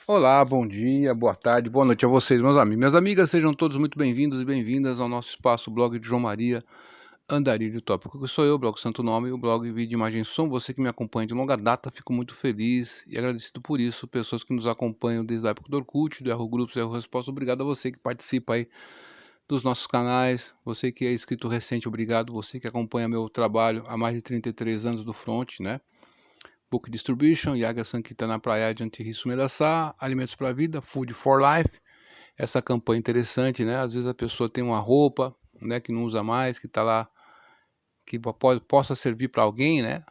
Olá, bom dia, boa tarde, boa noite a vocês, meus amigos. Minhas amigas, sejam todos muito bem-vindos e bem-vindas ao nosso espaço, blog de João Maria Andarilho Tópico, que sou eu, blog Santo Nome, o blog Vídeo Imagem e Som. Você que me acompanha de longa data, fico muito feliz e agradecido por isso. Pessoas que nos acompanham desde a época do Orkut, do Yahoo Grupos, Yahoo Resposta, obrigado a você que participa aí dos nossos canais, você que é inscrito recente, obrigado. Você que acompanha meu trabalho há mais de 33 anos do front, né? Book Distribution, Yaga Sankitana Praia de Antirriço Medaçá, Alimentos para a Vida, Food for Life. Essa campanha interessante, né? Às vezes a pessoa tem uma roupa, né, que não usa mais, que está lá, que possa servir para alguém, né?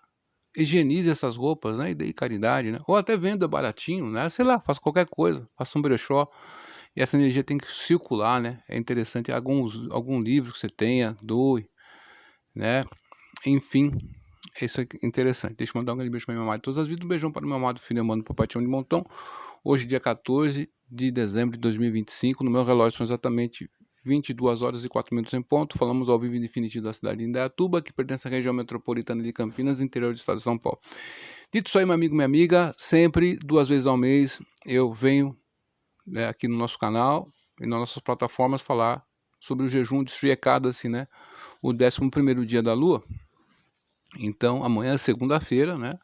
Higienize essas roupas, né? E dê caridade, né? Ou até venda baratinho, né? Sei lá, faça qualquer coisa, faça um brechó. E essa energia tem que circular, né? É interessante, algum livro que você tenha, doe, né? Enfim, isso é interessante. Deixa eu mandar um grande beijo para minha amada de todas as vidas. Um beijão para o meu amado filho Amando Papatião de Montão. Hoje, dia 14 de dezembro de 2025. No meu relógio são exatamente 22 horas e 4 minutos em ponto. Falamos ao vivo e definitivo da cidade de Indaiatuba, que pertence à região metropolitana de Campinas, interior do estado de São Paulo. Dito isso aí, meu amigo, minha amiga, sempre 2 vezes ao mês eu venho, né, aqui no nosso canal e nas nossas plataformas falar sobre o jejum de Sri Ekadasi, né? O 11º dia da lua. Então, amanhã é segunda-feira, né?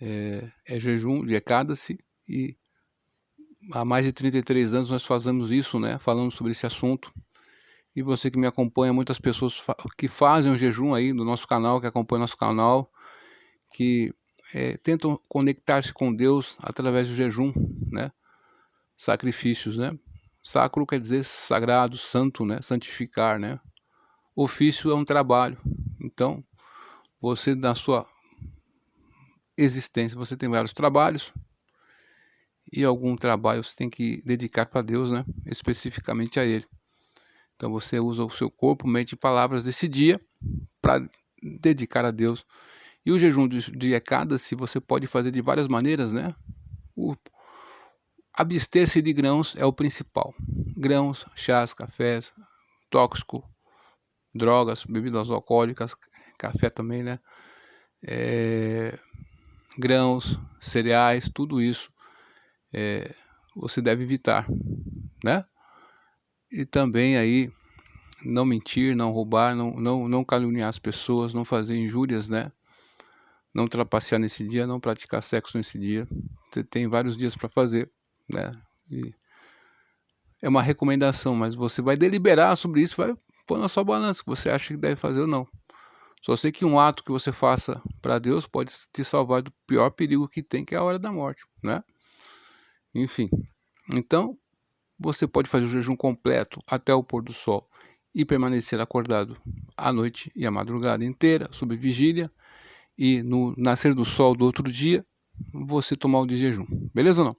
É jejum de Ekadasi e há mais de 33 anos nós fazemos isso, né? Falamos sobre esse assunto. E você que me acompanha, muitas pessoas que fazem o jejum aí no nosso canal, que acompanham nosso canal, que tentam conectar-se com Deus através do jejum, né? Sacrifícios, né? Sacro quer dizer sagrado, santo, né? Santificar, né? Ofício é um trabalho. Então, você na sua existência, você tem vários trabalhos, e algum trabalho você tem que dedicar para Deus, né? Especificamente a Ele. Então você usa o seu corpo, mente e palavras desse dia para dedicar a Deus. E o jejum de Ekadasi você pode fazer de várias maneiras, né? Abster-se de grãos é o principal. Grãos, chás, cafés, tóxico, drogas, bebidas alcoólicas, café também, né? Grãos, cereais, tudo isso você deve evitar, né? E também aí não mentir, não roubar, não caluniar as pessoas, não fazer injúrias, né? Não trapacear nesse dia, não praticar sexo nesse dia. Você tem vários dias para fazer, né? E é uma recomendação, mas você vai deliberar sobre isso, vai pôr na sua balança que você acha que deve fazer ou não. Só sei que um ato que você faça para Deus pode te salvar do pior perigo que tem, que é a hora da morte, né? Enfim, então você pode fazer o jejum completo até o pôr do sol e permanecer acordado à noite e a madrugada inteira, sob vigília, e no nascer do sol do outro dia, você tomar o de jejum. Beleza ou não?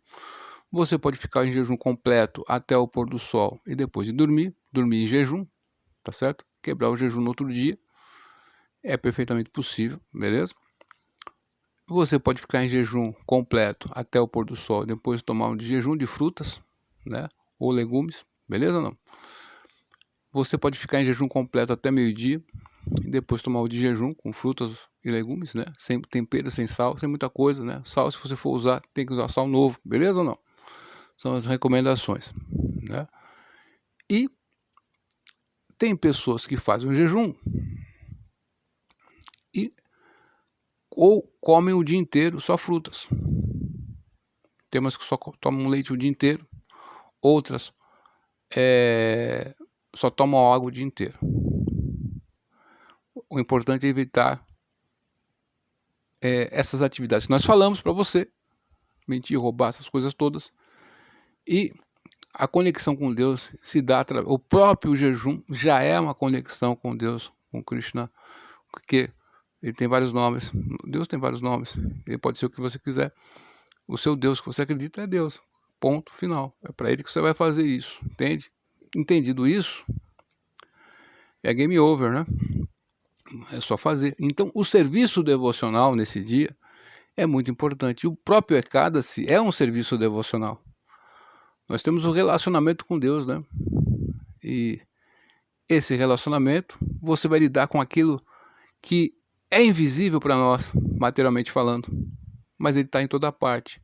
Você pode ficar em jejum completo até o pôr do sol e depois de dormir em jejum, tá certo? Quebrar o jejum no outro dia é perfeitamente possível, beleza? Você pode ficar em jejum completo até o pôr do sol, depois tomar um de jejum de frutas, né? Ou legumes, beleza ou não? Você pode ficar em jejum completo até meio-dia e depois tomar o de jejum com frutas e legumes, né? Sem tempero, sem sal, sem muita coisa, né? Sal, se você for usar, tem que usar sal novo, beleza ou não? São as recomendações, né? E tem pessoas que fazem o jejum e ou comem o dia inteiro só frutas. Tem umas que só tomam leite o dia inteiro, outras só tomam água o dia inteiro. O importante é evitar essas atividades que nós falamos para você, mentir, roubar, essas coisas todas. E a conexão com Deus se dá através. O próprio jejum já é uma conexão com Deus, com Krishna, porque ele tem vários nomes. Deus tem vários nomes. Ele pode ser o que você quiser. O seu Deus que você acredita é Deus. Ponto final. É para ele que você vai fazer isso. Entende? Entendido isso, é game over, né? É só fazer. Então, o serviço devocional nesse dia é muito importante. O próprio Ekadasi é um serviço devocional. Nós temos um relacionamento com Deus, né? E esse relacionamento, você vai lidar com aquilo que é invisível para nós, materialmente falando, mas ele está em toda parte.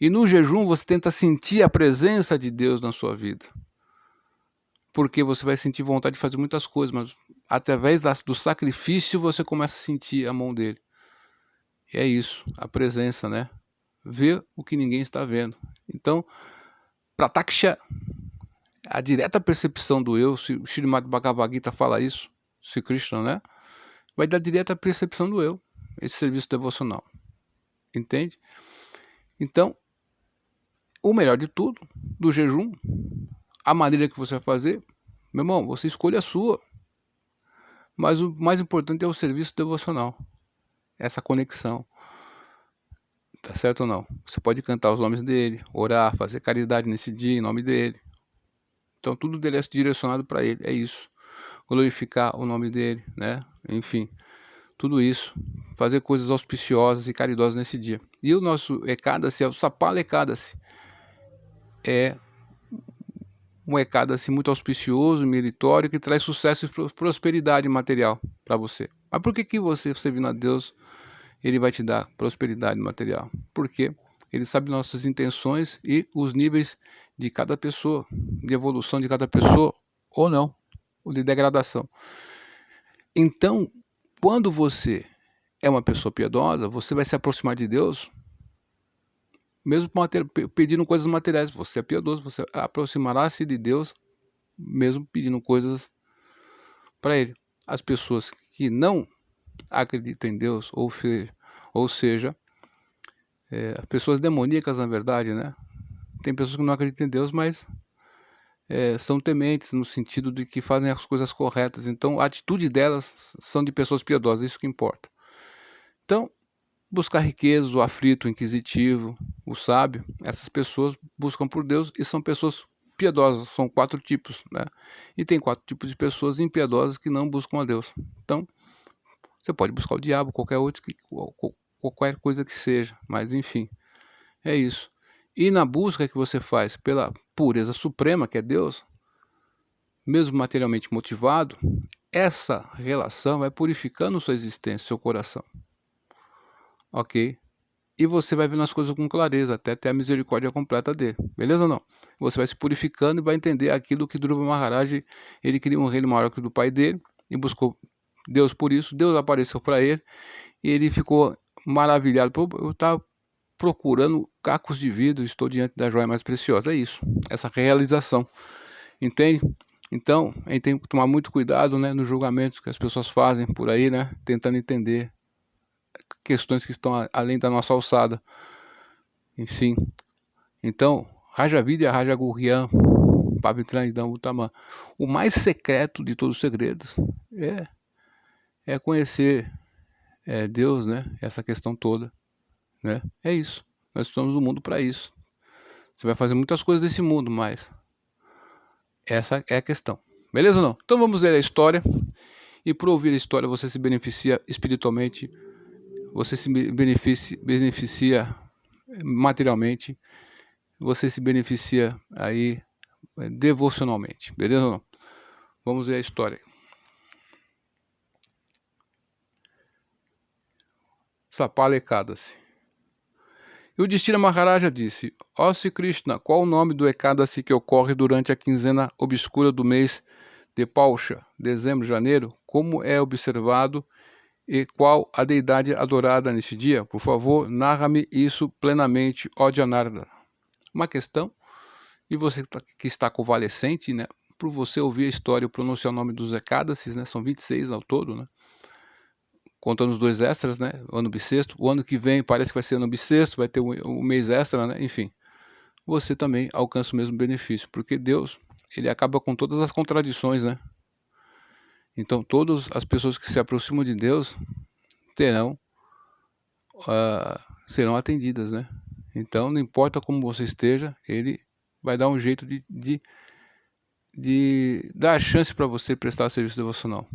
E no jejum você tenta sentir a presença de Deus na sua vida. Porque você vai sentir vontade de fazer muitas coisas, mas através do sacrifício você começa a sentir a mão dele. E é isso, a presença, né? Ver o que ninguém está vendo. Então, Prataksha, a direta percepção do eu, se o Srimad Bhagavad Gita fala isso, se Krishna, né? Vai dar direta percepção do eu, esse serviço devocional. Entende? Então, o melhor de tudo, do jejum, a maneira que você vai fazer, meu irmão, você escolhe a sua. Mas o mais importante é o serviço devocional. Essa conexão. Tá certo ou não? Você pode cantar os nomes dele, orar, fazer caridade nesse dia em nome dele. Então tudo dele é direcionado para ele, é isso. Glorificar o nome dele, né? Enfim, tudo isso. Fazer coisas auspiciosas e caridosas nesse dia. E o nosso Ekadasi, o Sapala Ekadasi, é um Ekadasi muito auspicioso, meritório, que traz sucesso e prosperidade material para você. Mas por que você servindo a Deus, ele vai te dar prosperidade material? Porque ele sabe nossas intenções e os níveis de cada pessoa, de evolução de cada pessoa, ou não, ou de degradação. Então, quando você é uma pessoa piedosa, você vai se aproximar de Deus, mesmo pedindo coisas materiais. Você é piedoso, você aproximará-se de Deus, mesmo pedindo coisas para Ele. As pessoas que não acreditam em Deus, ou seja, pessoas demoníacas, na verdade, né? Tem pessoas que não acreditam em Deus, mas são tementes no sentido de que fazem as coisas corretas. Então, a atitude delas são de pessoas piedosas, isso que importa. Então, buscar riqueza, o aflito, o inquisitivo, o sábio, essas pessoas buscam por Deus e são pessoas piedosas, são 4 tipos, né? E tem 4 tipos de pessoas impiedosas que não buscam a Deus. Então, você pode buscar o diabo, qualquer coisa que seja, mas enfim, é isso. E na busca que você faz pela pureza suprema, que é Deus, mesmo materialmente motivado, essa relação vai purificando sua existência, seu coração. Ok? E você vai vendo as coisas com clareza, até ter a misericórdia completa dele. Beleza ou não? Você vai se purificando e vai entender aquilo que Dhruva Maharaj, ele queria um reino maior que o do pai dele, e buscou Deus por isso. Deus apareceu para ele, e ele ficou maravilhado. Pô, eu estava procurando cacos de vidro, estou diante da joia mais preciosa. É isso, essa realização. Entende? Então, a gente tem que tomar muito cuidado, né, nos julgamentos que as pessoas fazem por aí, né, tentando entender questões que estão além da nossa alçada. Enfim, então, Raja Vidya, Raja Gurrian, Pavitranidam Uttama, o mais secreto de todos os segredos é conhecer Deus, né, essa questão toda, né, é isso. Nós estamos no mundo para isso. Você vai fazer muitas coisas desse mundo, mas essa é a questão. Beleza ou não? Então vamos ler a história. E por ouvir a história você se beneficia espiritualmente, você se beneficia materialmente, você se beneficia aí devocionalmente. Beleza ou não? Vamos ver a história. Sapala Ekadasi. E o Yudhishthira Maharaja disse: Ó Sri Krishna, qual o nome do Ekadasi que ocorre durante a quinzena obscura do mês de Pausha, dezembro, janeiro? Como é observado e qual a deidade adorada neste dia? Por favor, narra-me isso plenamente, ó Janardana. Uma questão, e você que está convalescente, né? Por você ouvir a história e pronunciar o nome dos Ekadasis, né? São 26 ao todo, né? Contando os 2 extras, né? O ano bissexto. O ano que vem parece que vai ser ano bissexto, vai ter um mês extra, né? Enfim, você também alcança o mesmo benefício, porque Deus, ele acaba com todas as contradições, né? Então, todas as pessoas que se aproximam de Deus serão atendidas, né? Então, não importa como você esteja, ele vai dar um jeito de dar chance para você prestar serviço devocional.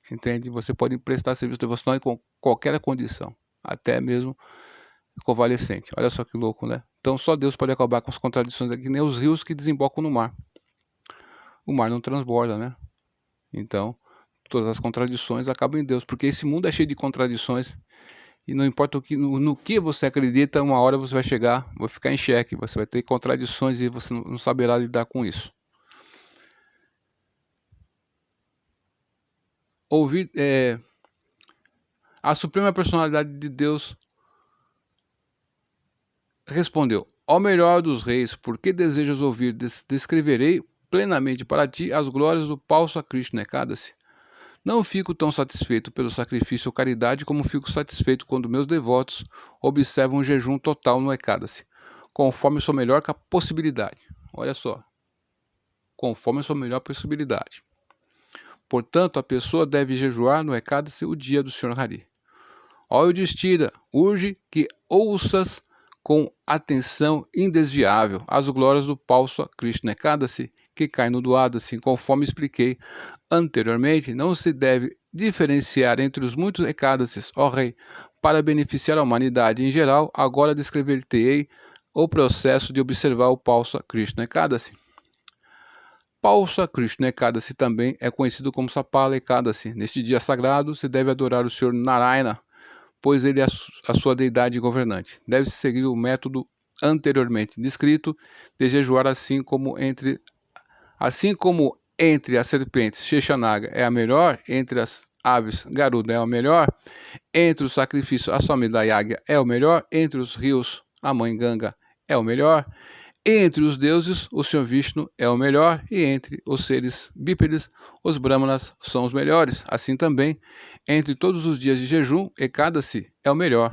Entende? Você pode prestar serviço devocional com qualquer condição, até mesmo convalescente. Olha só que louco, né? Então só Deus pode acabar com as contradições aqui, nem os rios que desembocam no mar. O mar não transborda, né? Então, todas as contradições acabam em Deus, porque esse mundo é cheio de contradições E não importa no que você acredita, uma hora você vai chegar, vai ficar em xeque, você vai ter contradições e você não saberá lidar com isso. A Suprema Personalidade de Deus respondeu: Ó melhor dos reis, por que desejas ouvir? Descreverei plenamente para ti as glórias do Pausa Krishna Ekadasi. Não fico tão satisfeito pelo sacrifício ou caridade como fico satisfeito quando meus devotos observam um jejum total no Ekadasi, conforme sua melhor possibilidade. Olha só, conforme sua melhor possibilidade. Portanto, a pessoa deve jejuar no Ekadasi o dia do Sr. Hari. Ó Yudhishthira, urge que ouças com atenção indesviável as glórias do Pausa Krishna Ekadasi, que cai no Dwadasi, conforme expliquei anteriormente. Não se deve diferenciar entre os muitos Ekadasis, ó rei, para beneficiar a humanidade em geral. Agora descrever-te-ei o processo de observar o Pausa Krishna Ekadasi. Pausa Krishna Ekadasi também é conhecido como Sapala Ekadasi. Neste dia sagrado se deve adorar o Senhor Narayana, pois ele é a sua deidade governante. Deve-se seguir o método anteriormente descrito de jejuar assim como entre as serpentes Sheshanaga é a melhor, entre as aves Garuda é a melhor, entre os sacrifícios a Samhita Yagya é o melhor, entre os rios a mãe Ganga é o melhor, entre os deuses o Senhor Vishnu é o melhor, e entre os seres bípedes os Brahmanas são os melhores. Assim também, entre todos os dias de jejum, Ekadasi é o melhor.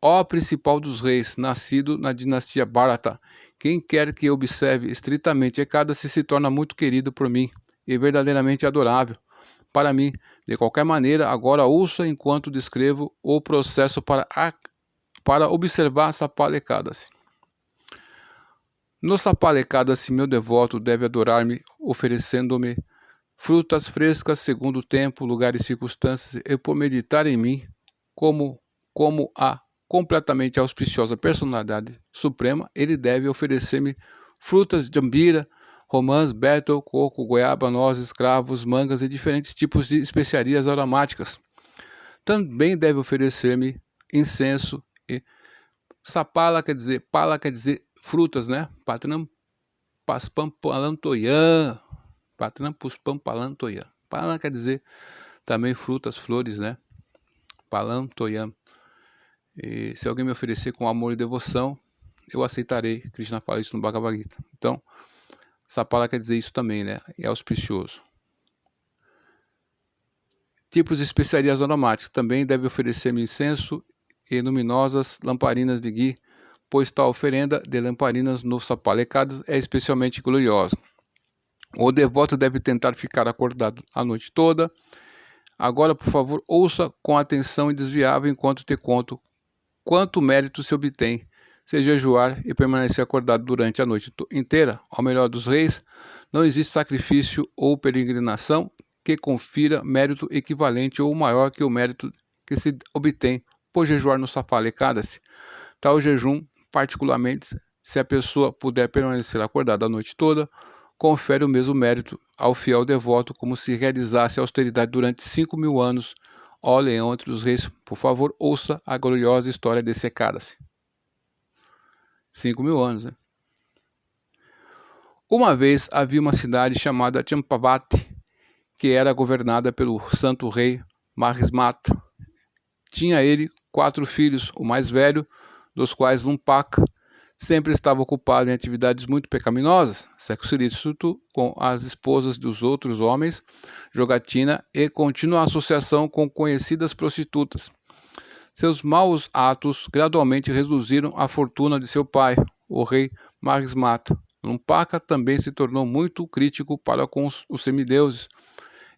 Ó principal dos reis, nascido na dinastia Bharata, quem quer que observe estritamente Ekadasi se torna muito querido por mim e verdadeiramente adorável para mim. De qualquer maneira, agora ouça enquanto descrevo o processo para observar Sapala Ekadasi. No Sapala Ekadasi, meu devoto deve adorar-me, oferecendo-me frutas frescas segundo o tempo, lugar e circunstâncias, e por meditar em mim como a completamente auspiciosa personalidade suprema, ele deve oferecer-me frutas de ambira, romãs, betel, coco, goiaba, nozes, cravos, mangas e diferentes tipos de especiarias aromáticas. Também deve oferecer-me incenso e sapala pala quer dizer frutas, né? Patram paspam palantoyan. Patram puspam palantoyan. Pala quer dizer também frutas, flores, né? Palantoyan. E se alguém me oferecer com amor e devoção, eu aceitarei. Krishna fala isso no Bhagavad Gita. Então, sapala quer dizer isso também, né? É auspicioso. Tipos de especiarias aromáticas. Também deve oferecer-me incenso e luminosas lamparinas de ghee, pois tal oferenda de lamparinas no Sapala Ekadasi é especialmente gloriosa. O devoto deve tentar ficar acordado a noite toda. Agora, por favor, ouça com atenção indesviável enquanto te conto quanto mérito se obtém se jejuar e permanecer acordado durante a noite inteira. Ao melhor dos reis, não existe sacrifício ou peregrinação que confira mérito equivalente ou maior que o mérito que se obtém por jejuar no Sapala Ekadasi. Tal jejum, particularmente se a pessoa puder permanecer acordada a noite toda, confere o mesmo mérito ao fiel devoto como se realizasse a austeridade durante 5.000 anos. Ó leão entre os reis, por favor, ouça a gloriosa história desse Ekadasi. 5.000 anos, né? Uma vez havia uma cidade chamada Champavati, que era governada pelo santo rei Mahismata. Tinha ele 4 filhos, o mais velho dos quais Lumpaka sempre estava ocupado em atividades muito pecaminosas, sexo ilícito com as esposas dos outros homens, jogatina e contínua associação com conhecidas prostitutas. Seus maus atos gradualmente reduziram a fortuna de seu pai, o rei Mahismata. Lumpaka também se tornou muito crítico para com os semideuses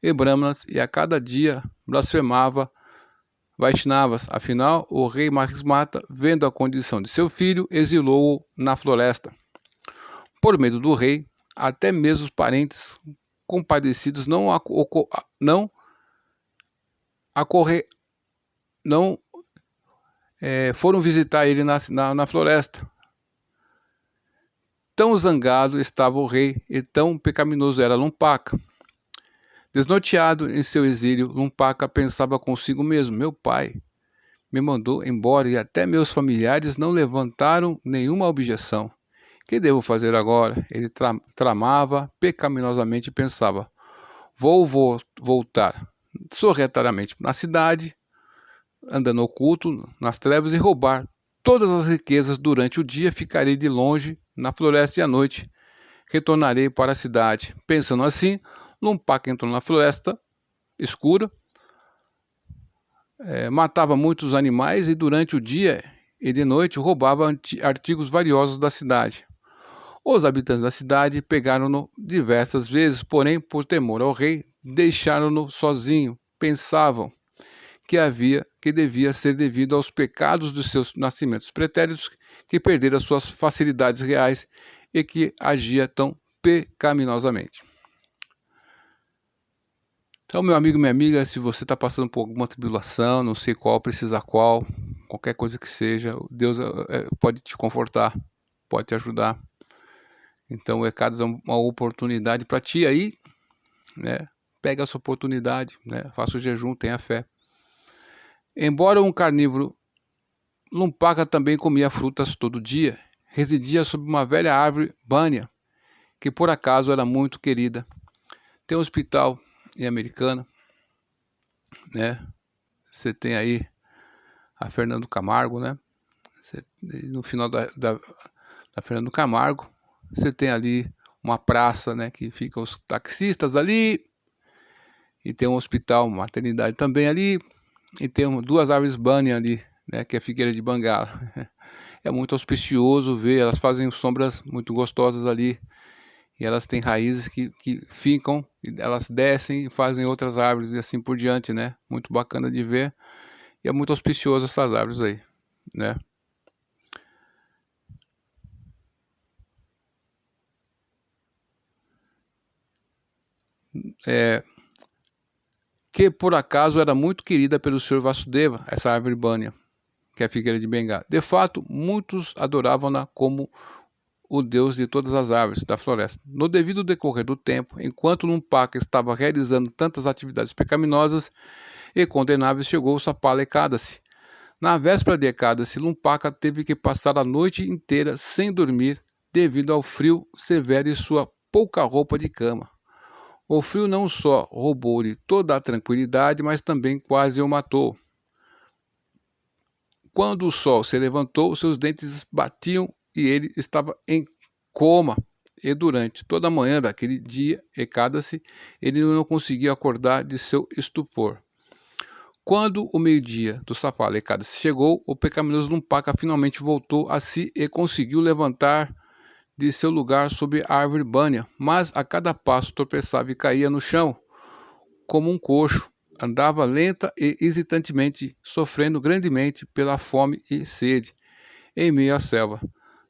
e brahmanas e a cada dia blasfemava Vaishnavas. Afinal, o rei Mahismata, vendo a condição de seu filho, exilou-o na floresta. Por medo do rei, até mesmo os parentes compadecidos foram visitar ele na floresta. Tão zangado estava o rei e tão pecaminoso era Lumpaka. Desnorteado em seu exílio, Lumpaka pensava consigo mesmo: meu pai me mandou embora e até meus familiares não levantaram nenhuma objeção. Que devo fazer agora? Ele tramava pecaminosamente e pensava: vou voltar sorrateiramente na cidade, andando oculto nas trevas e roubar todas as riquezas durante o dia, ficarei de longe na floresta e à noite retornarei para a cidade. Pensando assim, Lumpak entrou na floresta escura, matava muitos animais e durante o dia e de noite roubava artigos valiosos da cidade. Os habitantes da cidade pegaram-no diversas vezes, porém, por temor ao rei, deixaram-no sozinho. Pensavam que devia ser devido aos pecados dos seus nascimentos pretéritos, que perdera suas facilidades reais e que agia tão pecaminosamente. Então, meu amigo, minha amiga, se você está passando por alguma tribulação, não sei qual, precisa qual, qualquer coisa que seja, Deus pode te confortar, pode te ajudar. Então, o ECADS é uma oportunidade para ti aí, né? Pega essa oportunidade, né? Faça o jejum, tenha fé. Embora um carnívoro, Lumpaka também comia frutas todo dia. Residia sob uma velha árvore bânia, que por acaso era muito querida. Tem um hospital em Americana, né? Você tem aí a Fernando Camargo, né? No final da Fernando Camargo, você tem ali uma praça, né? Que ficam os taxistas ali, e tem um hospital, uma maternidade também ali, e tem duas árvores bânia ali, né? Que é a figueira de Bengala. É muito auspicioso ver, elas fazem sombras muito gostosas ali, e elas têm raízes que ficam, elas descem e fazem outras árvores e assim por diante, né? Muito bacana de ver, e é muito auspicioso essas árvores aí, né? Que por acaso era muito querida pelo Sr. Vasudeva, essa árvore bânia, que é a figueira de Bengala. De fato, muitos adoravam-na como o deus de todas as árvores da floresta. No devido decorrer do tempo, enquanto Lumpaka estava realizando tantas atividades pecaminosas e condenáveis, chegou Sapala Ekadasi. Na véspera de Ekadasi, Lumpaka teve que passar a noite inteira sem dormir devido ao frio severo e sua pouca roupa de cama. O frio não só roubou-lhe toda a tranquilidade, mas também quase o matou. Quando o sol se levantou, seus dentes batiam e ele estava em coma. E durante toda a manhã daquele dia, Ekadasi, ele não conseguia acordar de seu estupor. Quando o meio-dia do Sapala Ekadasi chegou, o pecaminoso Lumpaka finalmente voltou a si e conseguiu levantar de seu lugar sob a árvore bânia, mas a cada passo tropeçava e caía no chão, como um coxo. Andava lenta e hesitantemente, sofrendo grandemente pela fome e sede, em meio à selva.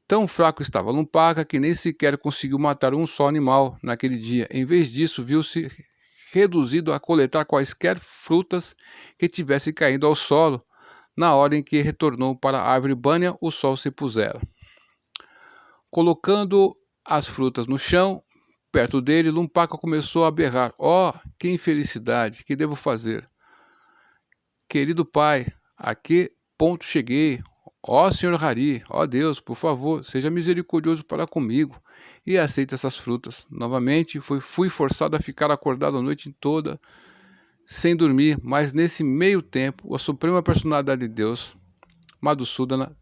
Tão fraco estava Lumpaka que nem sequer conseguiu matar um só animal naquele dia. Em vez disso, viu-se reduzido a coletar quaisquer frutas que tivessem caído ao solo. Na hora em que retornou para a árvore bânia, o sol se pusera. Colocando as frutas no chão, perto dele, Lumpaka começou a berrar. Oh, que infelicidade! Que devo fazer? Querido pai, a que ponto cheguei? Ó Senhor Hari, ó Deus, por favor, seja misericordioso para comigo e aceite essas frutas. Novamente, fui forçado a ficar acordado a noite toda, sem dormir, mas nesse meio tempo, a suprema personalidade de Deus, Madhusudana,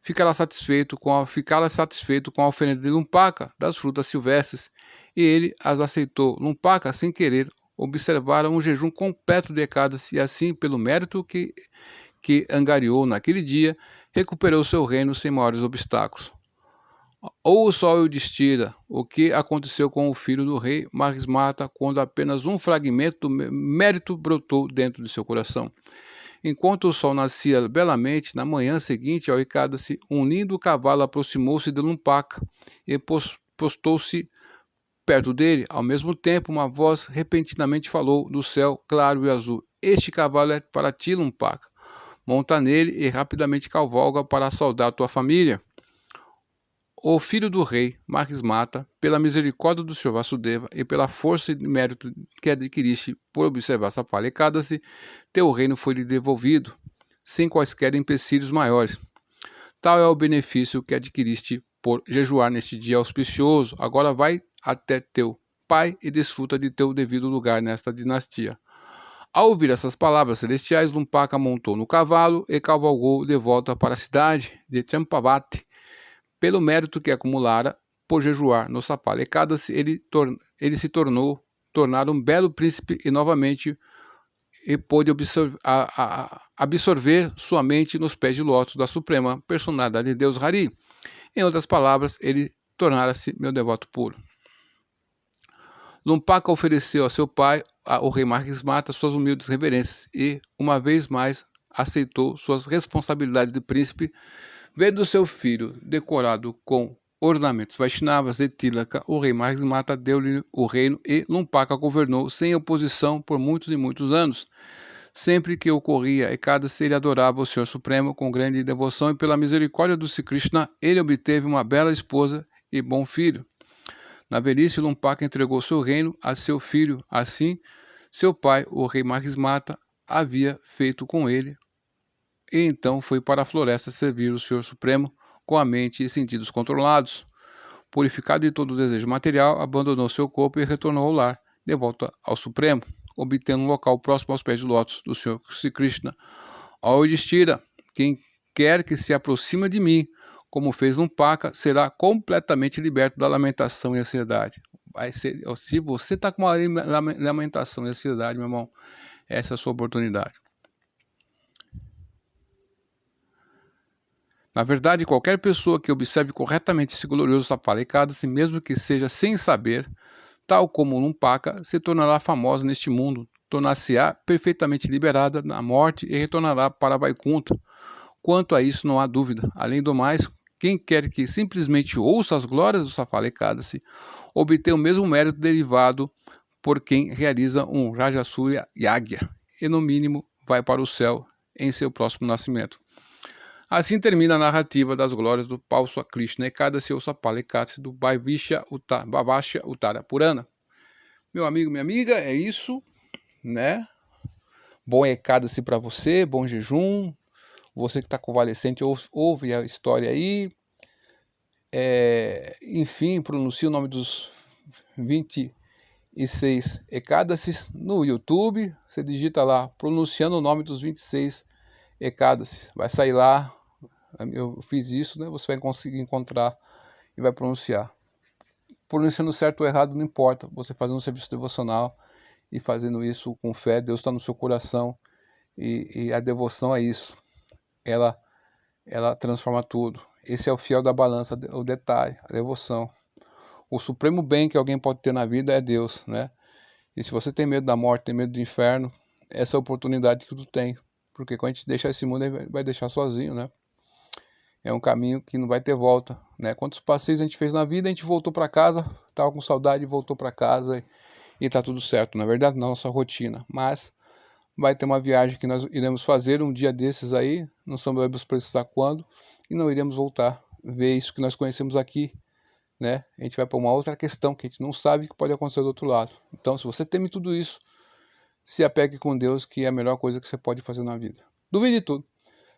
ficara satisfeito com a oferenda de Lumpaka das frutas silvestres, e ele as aceitou. Lumpaka, sem querer, observara um jejum completo de Ekadasi, e assim, pelo mérito que angariou naquele dia, recuperou seu reino sem maiores obstáculos. Ou o sol o destila, o que aconteceu com o filho do rei Mahismata quando apenas um fragmento do mérito brotou dentro de seu coração. Enquanto o sol nascia belamente, na manhã seguinte ao Ekadasi, um lindo cavalo aproximou-se de Lumpaka e postou-se perto dele. Ao mesmo tempo, uma voz repentinamente falou do céu claro e azul. Este cavalo é para ti, Lumpaka. Monta nele e rapidamente cavalga para saudar tua família. O filho do rei, Mahismata, pela misericórdia do Senhor Vasudeva e pela força e mérito que adquiriste por observar Sapala Ekadasi, teu reino foi-lhe devolvido. sem quaisquer empecilhos maiores. Tal é o benefício que adquiriste por jejuar neste dia auspicioso. Agora vai até teu pai e desfruta de teu devido lugar nesta dinastia. Ao ouvir essas palavras celestiais, Lumpaka montou no cavalo e cavalgou de volta para a cidade de Champavat. Pelo mérito que acumulara por jejuar no Sapalekadas, ele se tornar um belo príncipe e novamente pôde absorver sua mente nos pés de lótus da suprema personalidade de Deus Hari. Em outras palavras, ele tornara-se meu devoto puro. Lumpaka ofereceu a seu pai, o rei Mahismata, suas humildes reverências e, uma vez mais, aceitou suas responsabilidades de príncipe. Vendo seu filho decorado com ornamentos Vaishnavas e Tilaka, o rei Mahismata deu-lhe o reino e Lumpaka governou sem oposição por muitos e muitos anos. Sempre que ocorria Ekadasi, ele adorava o Senhor Supremo com grande devoção e pela misericórdia do Sri Krishna, ele obteve uma bela esposa e bom filho. Na velhice, Lumpaka entregou seu reino a seu filho. Assim, seu pai, o rei Mahismata, havia feito com ele. E então foi para a floresta servir o Senhor Supremo com a mente e sentidos controlados. Purificado de todo o desejo material, abandonou seu corpo e retornou ao lar, de volta ao Supremo, obtendo um local próximo aos pés de lótus do Senhor Sri Krishna. Ó Yudhishthira, quem quer que se aproxima de mim, como fez Lumpaka, será completamente liberto da lamentação e ansiedade. Se você está com uma lamentação e ansiedade, meu irmão, essa é a sua oportunidade. Na verdade, qualquer pessoa que observe corretamente esse glorioso Sapalekadas, mesmo que seja sem saber, tal como Lumpaka, se tornará famosa neste mundo, tornar-se-á perfeitamente liberada da morte e retornará para Vaikuntha. Quanto a isso, não há dúvida. Além do mais, quem quer que simplesmente ouça as glórias do Sapalekadas obtém o mesmo mérito derivado por quem realiza um Rajasuya Yagya e, no mínimo, vai para o céu em seu próximo nascimento. Assim termina a narrativa das glórias do Pausa Krishna Ekadasi ou Sapalekadas do Bhavashya Uttara Purana. Meu amigo, minha amiga, é isso, né? Bom Ekadasi para você, bom jejum. Você que está convalescente, ouve a história aí. Enfim, pronuncie o nome dos 26 Ekadasis no YouTube. Você digita lá, pronunciando o nome dos 26 Ekadasis. Vai sair lá. Eu fiz isso, né? Você vai conseguir encontrar e vai pronunciar. Pronunciando certo ou errado não importa. Você fazendo um serviço devocional e fazendo isso com fé, Deus está no seu coração e a devoção é isso. Ela transforma tudo. Esse é o fiel da balança, o detalhe, a devoção. O supremo bem que alguém pode ter na vida é Deus, né? E se você tem medo da morte, tem medo do inferno, essa é a oportunidade que tu tem. Porque quando a gente deixar esse mundo, ele vai deixar sozinho, né? É um caminho que não vai ter volta, né? Quantos passeios a gente fez na vida, a gente voltou para casa, estava com saudade, voltou para casa e tá tudo certo. Na verdade, na nossa rotina. Mas vai ter uma viagem que nós iremos fazer um dia desses aí, não sabemos precisar quando, e não iremos voltar ver isso que nós conhecemos aqui, né? A gente vai para uma outra questão que a gente não sabe que pode acontecer do outro lado. Então, se você teme tudo isso, se apegue com Deus, que é a melhor coisa que você pode fazer na vida. Duvide de tudo.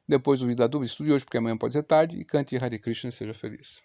Depois duvide da dúvida, estude hoje, porque amanhã pode ser tarde, e cante Hare Krishna e seja feliz.